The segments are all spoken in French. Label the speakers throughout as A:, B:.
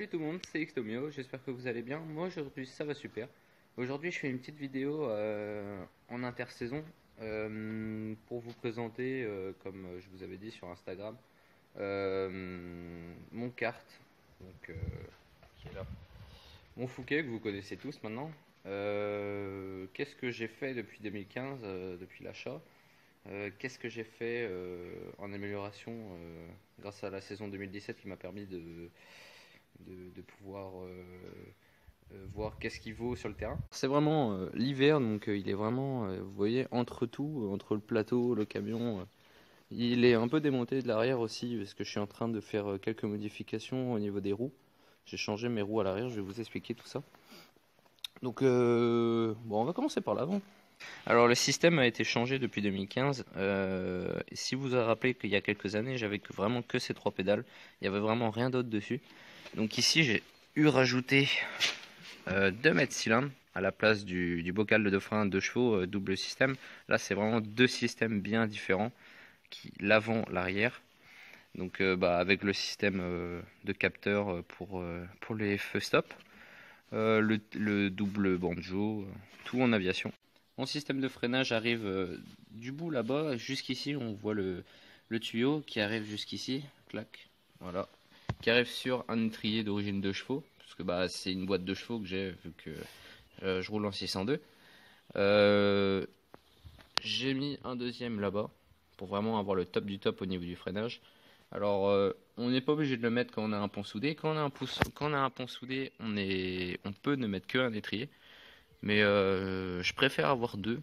A: Salut tout le monde, c'est Xtomio, j'espère que vous allez bien. Moi aujourd'hui ça va super. Aujourd'hui je fais une petite vidéo en intersaison pour vous présenter, comme je vous avais dit sur Instagram, mon kart, donc, qui est là. Mon Fouquet que vous connaissez tous maintenant. Qu'est-ce que j'ai fait depuis 2015, depuis l'achat? Qu'est-ce que j'ai fait en amélioration grâce à la saison 2017 qui m'a permis de pouvoir voir qu'est-ce qu'il vaut sur le terrain. C'est vraiment l'hiver, donc il est vraiment, vous voyez, entre tout, entre le plateau, le camion. Il est un peu démonté de l'arrière aussi, parce que je suis en train de faire quelques modifications au niveau des roues. J'ai changé mes roues à l'arrière, je vais vous expliquer tout ça. Donc, bon, on va commencer par l'avant. Alors le système a été changé depuis 2015. Si vous vous rappelez qu'il y a quelques années, j'avais vraiment que ces trois pédales. Il n'y avait vraiment rien d'autre dessus. Donc ici, j'ai eu rajouté 2 mètres cylindres à la place du bocal de frein 2 chevaux double système. Là, c'est vraiment deux systèmes bien différents, l'avant, l'arrière. Donc avec le système de capteur pour les feux stop, le double banjo, tout en aviation. Mon système de freinage arrive du bout là-bas jusqu'ici. On voit le tuyau qui arrive jusqu'ici, clac, voilà, qui arrive sur un étrier d'origine 2 chevaux, parce que c'est une boîte de chevaux que j'ai vu que je roule en 602. J'ai mis un deuxième là-bas pour vraiment avoir le top du top au niveau du freinage. Alors on n'est pas obligé de le mettre quand on a un pont soudé. Quand on a un pont soudé, on peut ne mettre qu'un étrier. Mais je préfère avoir deux.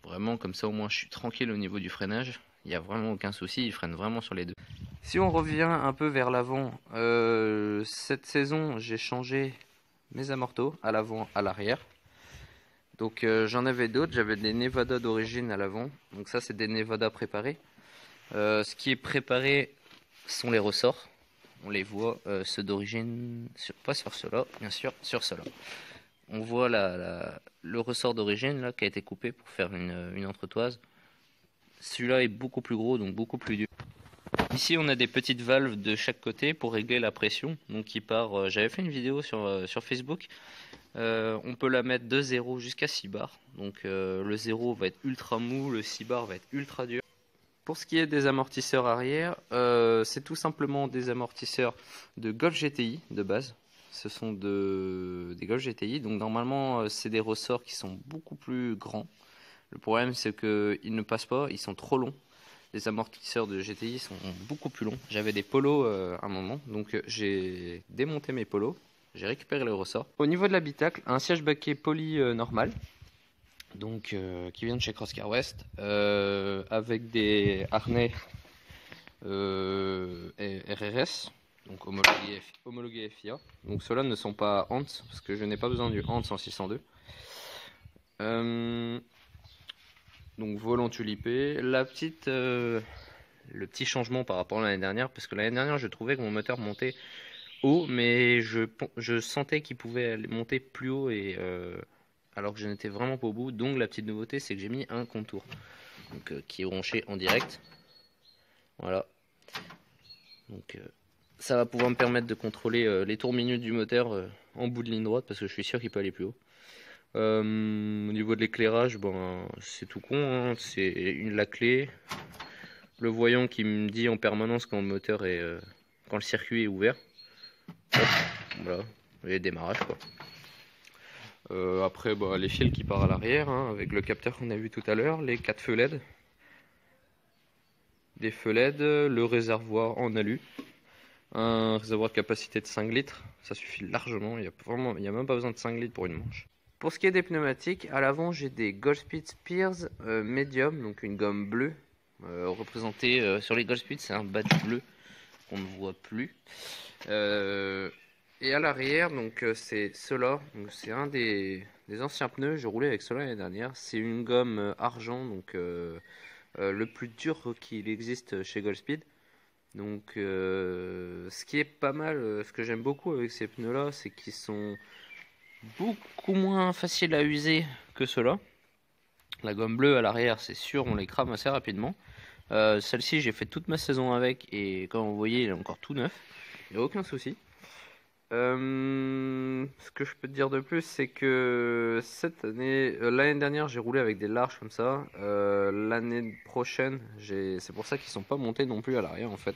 A: Vraiment, comme ça au moins je suis tranquille au niveau du freinage. Il n'y a vraiment aucun souci, il freine vraiment sur les deux. Si on revient un peu vers l'avant, cette saison j'ai changé mes amortos à l'avant, à l'arrière. Donc j'en avais d'autres, j'avais des Nevada d'origine à l'avant. Donc ça c'est des Nevada préparés. Ce qui est préparé sont les ressorts. On les voit, ceux d'origine, pas sur ceux-là, bien sûr, sur ceux-là. On voit le ressort d'origine là qui a été coupé pour faire une entretoise. Celui-là est beaucoup plus gros, donc beaucoup plus dur. Ici on a des petites valves de chaque côté pour régler la pression. Donc qui part, j'avais fait une vidéo sur Facebook. On peut la mettre de 0 jusqu'à 6 bars. Donc le 0 va être ultra mou, le 6 bars va être ultra dur. Pour ce qui est des amortisseurs arrière, c'est tout simplement des amortisseurs de Golf GTI de base. Ce sont des Golf GTI, donc normalement c'est des ressorts qui sont beaucoup plus grands. Le problème c'est qu'ils ne passent pas, ils sont trop longs. Les amortisseurs de GTI sont beaucoup plus longs. J'avais des polos à un moment, donc j'ai démonté mes polos, j'ai récupéré le ressort. Au niveau de l'habitacle, un siège baquet poli normal, donc qui vient de chez Crosscar West, avec des harnais RRS. Donc homologué FIA. Donc ceux-là ne sont pas Hans, parce que je n'ai pas besoin du Hans en 602. Donc volant tulipé. Le petit changement par rapport à l'année dernière, parce que l'année dernière je trouvais que mon moteur montait haut, mais je sentais qu'il pouvait monter plus haut, alors que je n'étais vraiment pas au bout. Donc la petite nouveauté c'est que j'ai mis un contour, donc, qui est branché en direct. Voilà. Donc ça va pouvoir me permettre de contrôler les tours minutes du moteur en bout de ligne droite, parce que je suis sûr qu'il peut aller plus haut. Au niveau de l'éclairage, c'est tout con, hein. C'est la clé, le voyant qui me dit en permanence quand le moteur est, quand le circuit est ouvert. Hop, voilà, et démarrage quoi. Après les fils qui partent à l'arrière, hein, avec le capteur qu'on a vu tout à l'heure, les 4 feux LED, des feux LED, le réservoir en alu. Un réservoir de capacité de 5 litres, ça suffit largement, il n'y a même pas besoin de 5 litres pour une manche. Pour ce qui est des pneumatiques, à l'avant j'ai des Goldspeed Spears Medium, donc une gomme bleue, représentée sur les Goldspeed, c'est un badge bleu qu'on ne voit plus. Et à l'arrière, donc c'est cela, c'est un des anciens pneus, je roulais avec cela l'année dernière, c'est une gomme argent, donc le plus dur qu'il existe chez Goldspeed. Donc ce qui est pas mal, ce que j'aime beaucoup avec ces pneus là, c'est qu'ils sont beaucoup moins faciles à user que ceux-là. La gomme bleue à l'arrière, c'est sûr, on les crame assez rapidement. Celle-ci, j'ai fait toute ma saison avec, et comme vous voyez, il est encore tout neuf, il n'y a aucun souci. Ce que je peux te dire de plus, c'est que cette année, l'année dernière, j'ai roulé avec des larges comme ça. L'année prochaine, c'est pour ça qu'ils sont pas montés non plus à l'arrière en fait.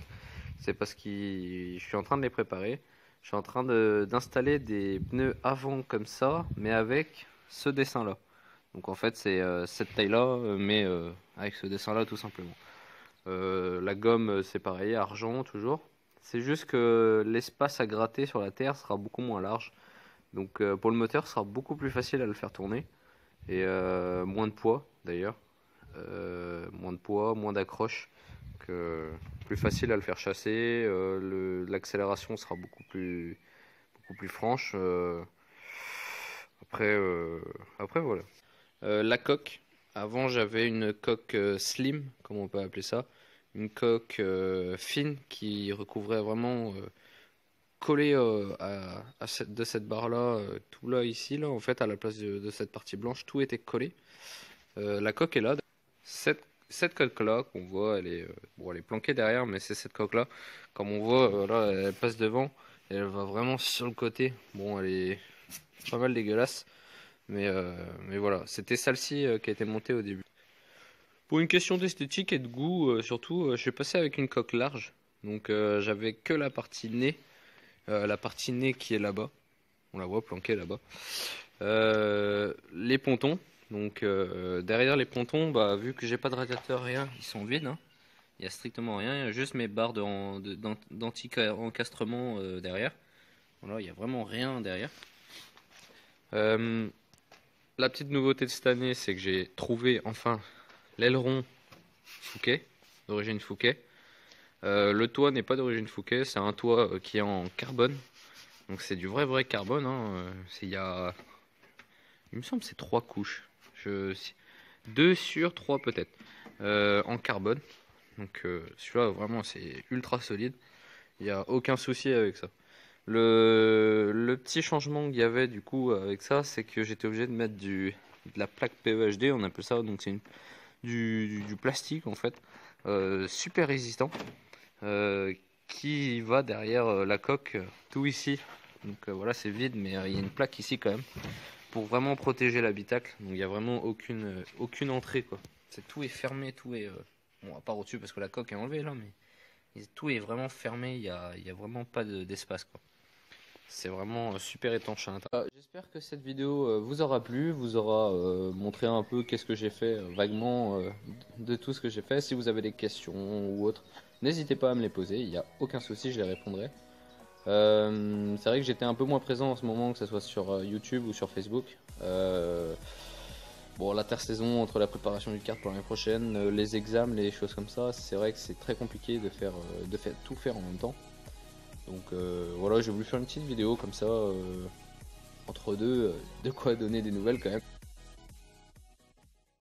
A: C'est parce que je suis en train de les préparer. Je suis en train d'installer des pneus avant comme ça, mais avec ce dessin-là. Donc en fait, c'est cette taille-là, mais avec ce dessin-là tout simplement. La gomme, c'est pareil, argent toujours. C'est juste que l'espace à gratter sur la terre sera beaucoup moins large. Donc pour le moteur, ce sera beaucoup plus facile à le faire tourner. Et moins de poids d'ailleurs. Moins de poids, moins d'accroche. Plus facile à le faire chasser. L'accélération sera beaucoup plus franche. Après, après voilà. La coque. Avant j'avais une coque slim, comme on peut appeler ça. Une coque fine qui recouvrait vraiment collé de cette barre là, tout là ici là en fait à la place de cette partie blanche, tout était collé. La coque est là. Cette coque là qu'on voit, bon, elle est planquée derrière, mais c'est cette coque là. Comme on voit là, elle passe devant et elle va vraiment sur le côté. Bon, elle est pas mal dégueulasse, mais voilà, c'était celle-ci qui a été montée au début. Pour une question d'esthétique et de goût, surtout, je suis passé avec une coque large. Donc j'avais que la partie nez qui est là-bas. On la voit planquée là-bas. Les pontons. Donc derrière les pontons, bah, vu que j'ai pas de radiateur, rien, ils sont vides. Hein. Il y a strictement rien. Il y a juste mes barres d'anti-encastrement derrière. Voilà, il y a vraiment rien derrière. La petite nouveauté de cette année, c'est que j'ai trouvé enfin l'aileron Fouquet, d'origine Fouquet. Le toit n'est pas d'origine Fouquet, c'est un toit qui est en carbone. Donc c'est du vrai carbone. Hein. Il me semble que c'est 3 couches. 2 sur 3 peut-être. En carbone. Donc celui-là vraiment c'est ultra solide. Il n'y a aucun souci avec ça. Le petit changement qu'il y avait du coup avec ça, c'est que j'étais obligé de mettre de la plaque PEHD, on appelle ça. Donc c'est du plastique en fait. Super résistant. Qui va derrière la coque, tout ici. Donc voilà, c'est vide, mais il y a une plaque ici quand même pour vraiment protéger l'habitacle. Donc il n'y a vraiment aucune entrée quoi. Tout est fermé, tout est bon à part au-dessus parce que la coque est enlevée là, mais tout est vraiment fermé. Il y a vraiment pas d'espace quoi. C'est vraiment super étanche à l'intérieur. J'espère que cette vidéo vous aura plu, vous aura montré un peu qu'est-ce que j'ai fait vaguement de tout ce que j'ai fait. Si vous avez des questions ou autres, n'hésitez pas à me les poser, il n'y a aucun souci, je les répondrai. C'est vrai que j'étais un peu moins présent en ce moment, que ce soit sur YouTube ou sur Facebook. Bon, l'intersaison entre la préparation du kart pour l'année prochaine, les examens, les choses comme ça, c'est vrai que c'est très compliqué de tout faire en même temps. Donc voilà, j'ai voulu faire une petite vidéo comme ça, entre deux, de quoi donner des nouvelles quand même.